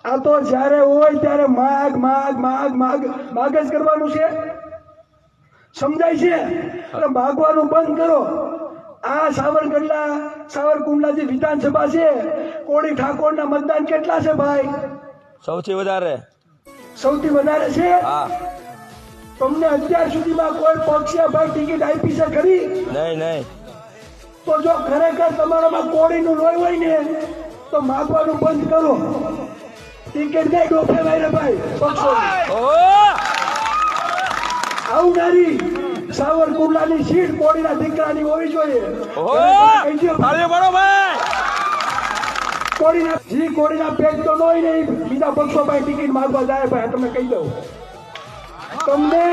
આ તો જ્યારે હોય ત્યારે માગ માગ માગ માગ માગ જ કરવાનું છે, સમજાય છે? એટલે માગવાનું બંધ કરો. આ સાવરકુંડલા જે વિધાનસભા છે, કોળી ઠાકોરના મતદાન કેટલા છે ભાઈ? સૌથી વધારે છે. હા. તમને અત્યાર સુધીમાં કોઈ પક્ષે ભાઈ ટિકિટ આપી છે ખરી? નહીં. તો જો ખરેખર તમારામાં કોળીનું લોહી હોય ને તો માગવાનું બંધ કરો. ટિકિટ નહીં ડોફે વાયરે ભાઈ પક્ષો આવનારી સાવરકુંડલાની સીટ કોળીના દીકરાની હોવી જોઈએ. કોળીના પેટ તો હોય ને બીજા પક્ષો ભાઈ ટિકિટ માંગવા જાય ભાઈ. તમે કહી દઉં, તમને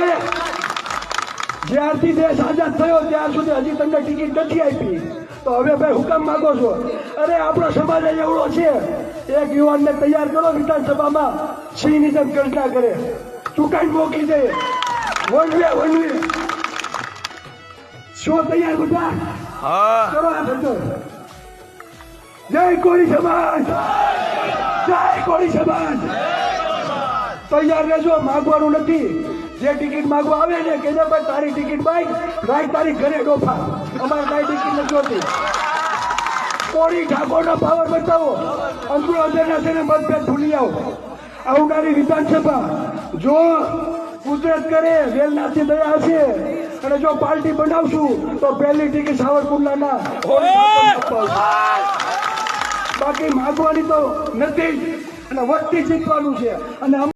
જ્યારથી દેશ આઝાદ થયો ત્યાર સુધી હજી તમને ટિકિટ નથી આપી, તો હવે ભાઈ હુકમ માંગો છો? અરે આપણો સમાજ એવડો છે, એક યુવાનને તૈયાર કરો વિધાનસભામાં, સિંહની જેમ ગર્જના કરે, ચૂંટાઈ મોકલી દે, વનવે શું તૈયાર બધા કરો? આ બધો જય કોળી સમાજ, જય કોળી સમાજ. તૈયાર રહેજો, માગવાનું નથી. જે ટિકિટ માગવા આવે ને કે ભાઈ તારી ટિકિટ ભાઈ રાઈ તારી ઘરે ડોફા, અમારે તારી ટિકિટ નથી જોતી. કોળી ઠાકોરનો પાવર બતાવો, અંદરના છે ને મતભેદ ભૂલી આવો. આવનારી વિધાનસભા જો કુદરત કરે, વેલનાથની દયા હશે અને જો પાર્ટી બનાવશું તો પહેલી ટિકિટ સાવરકુંડલાના, બાકી માગવાની તો નથી જ અને વસ્તી જીતવાનું છે. અને